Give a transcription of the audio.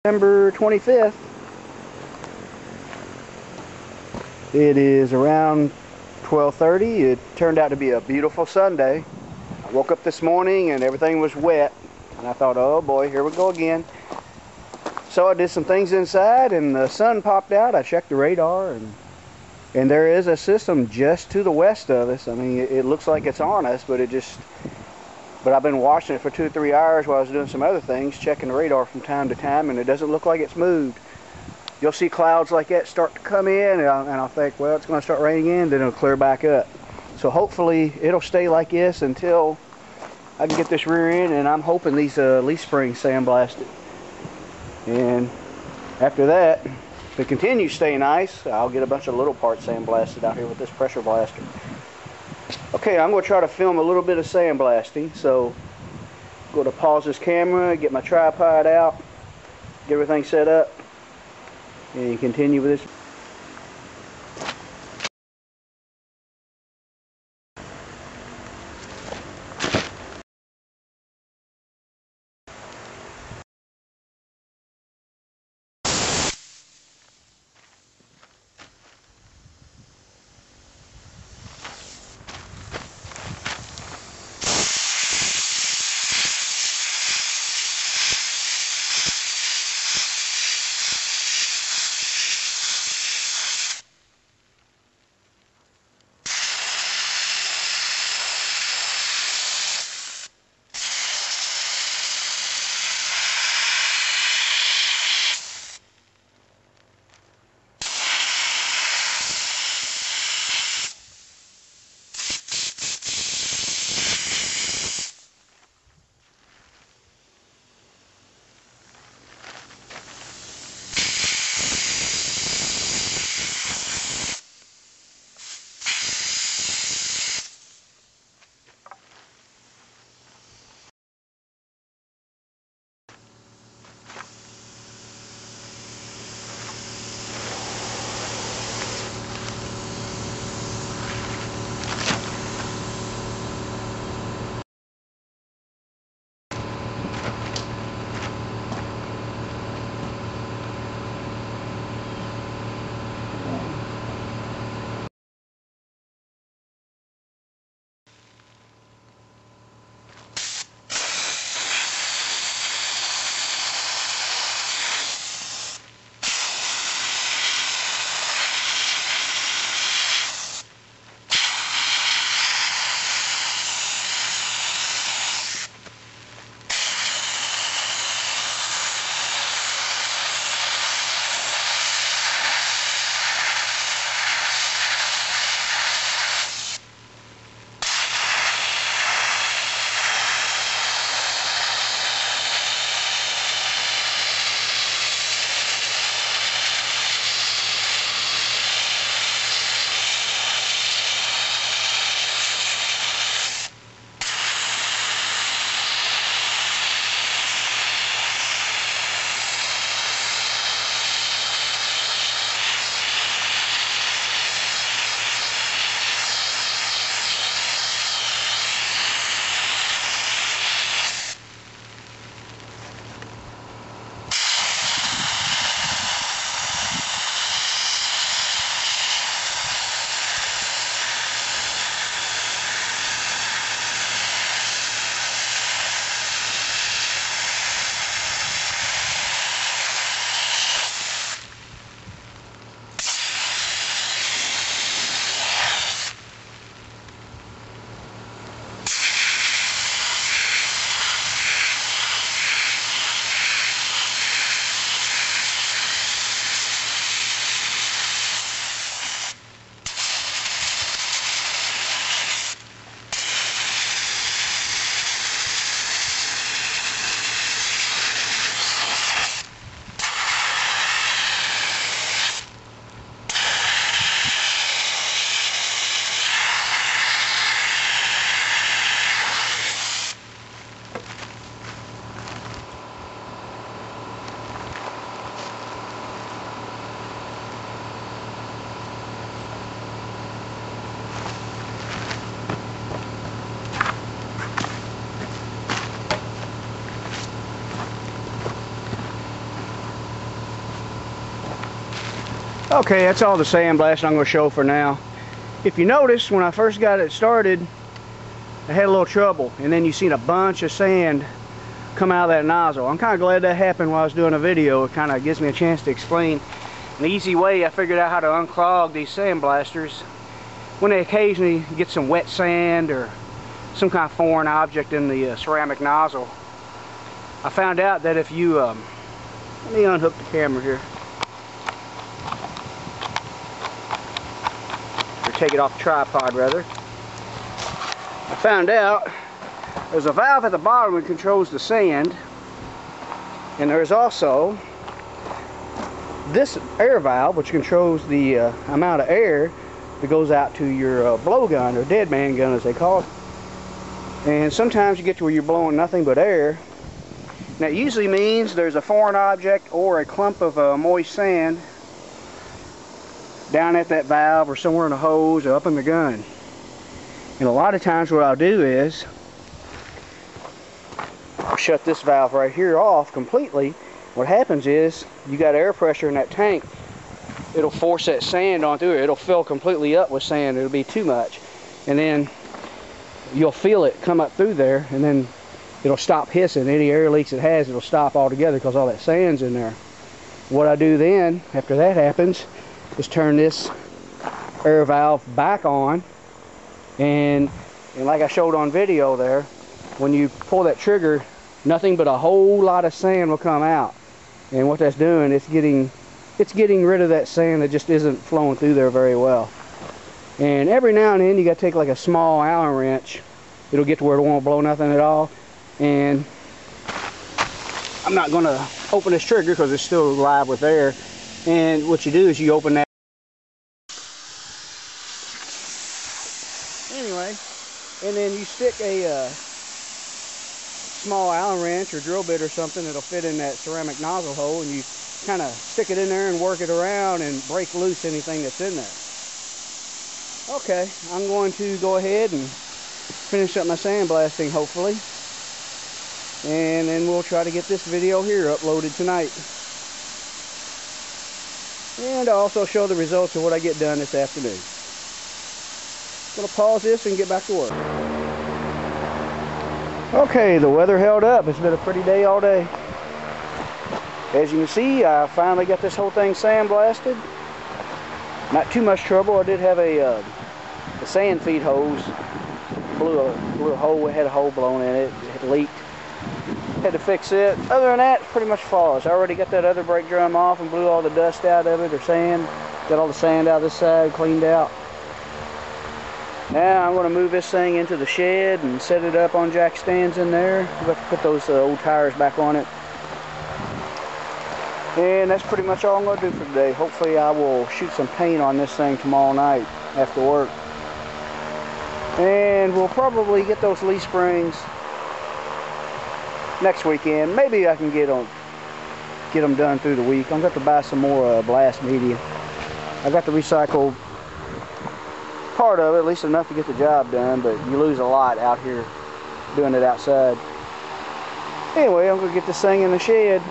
December 25th. It is around 12:30. It turned out to be a beautiful Sunday. I woke up this morning and everything was wet, and I thought, oh boy, here we go again. So I did some things inside and the sun popped out. I checked the radar, and there is a system just to the west of us. I mean, it looks like it's on us, but I've been watching it for 2 or 3 hours while I was doing some other things, checking the radar from time to time, and it doesn't look like it's moved. You'll see clouds like that start to come in, and I'll think, well, it's going to start raining again, then it'll clear back up. So hopefully it'll stay like this until I can get this rear end, and I'm hoping these leaf springs sandblasted. And after that, if it continues to stay nice, I'll get a bunch of little parts sandblasted out here with this pressure blaster. Okay, I'm going to try to film a little bit of sandblasting, so I'm going to pause this camera, get my tripod out, get everything set up, and continue with this. Okay, that's all the sandblasting I'm going to show for now. If you notice, when I first got it started, I had a little trouble, and then you seen a bunch of sand come out of that nozzle. I'm kind of glad that happened while I was doing a video. It kind of gives me a chance to explain an easy way I figured out how to unclog these sandblasters when they occasionally get some wet sand or some kind of foreign object in the ceramic nozzle. I found out that if you let me unhook the camera here, or take it off the tripod rather. I found out there's a valve at the bottom that controls the sand, and there's also this air valve which controls the amount of air that goes out to your blowgun, or dead man gun as they call it. And sometimes you get to where you're blowing nothing but air. And that usually means there's a foreign object or a clump of moist sand down at that valve or somewhere in the hose or up in the gun. And a lot of times what I'll do is I'll shut this valve right here off completely. What happens is you got air pressure in that tank. It'll force that sand onto it. It'll fill completely up with sand. It'll be too much. And then you'll feel it come up through there, and then it'll stop hissing. Any air leaks it has, it'll stop altogether because all that sand's in there. What I do then, after that happens, is turn this air valve back on, and like I showed on video there, when you pull that trigger, nothing but a whole lot of sand will come out. And what that's doing, it's getting rid of that sand that just isn't flowing through there very well. And every now and then you got to take like a small Allen wrench. It'll get to where it won't blow nothing at all. And I'm not going to open this trigger because it's still live with air. And what you do is you open that. Anyway, and then you stick a small Allen wrench or drill bit or something that'll fit in that ceramic nozzle hole, and you kind of stick it in there and work it around and break loose anything that's in there. Okay, I'm going to go ahead and finish up my sandblasting hopefully, and then we'll try to get this video here uploaded tonight, and I'll also show the results of what I get done this afternoon. I'm going to pause this and get back to work. Okay, the weather held up. It's been a pretty day all day. As you can see, I finally got this whole thing sandblasted. Not too much trouble. I did have a sand feed hose blew a hole. It had a hole blown in it. It leaked. Had to fix it. Other than that, pretty much flawless. I already got that other brake drum off and blew all the dust out of it, or sand. Got all the sand out of this side, cleaned out. Now I'm going to move this thing into the shed and set it up on jack stands in there. I'm going to put those old tires back on it. And that's pretty much all I'm going to do for today. Hopefully I will shoot some paint on this thing tomorrow night after work. And we'll probably get those leaf springs next weekend. Maybe I can get them done through the week. I'm going to have to buy some more blast media. I got the recycled part of it, at least enough to get the job done, but you lose a lot out here doing it outside. Anyway, I'm going to get this thing in the shed,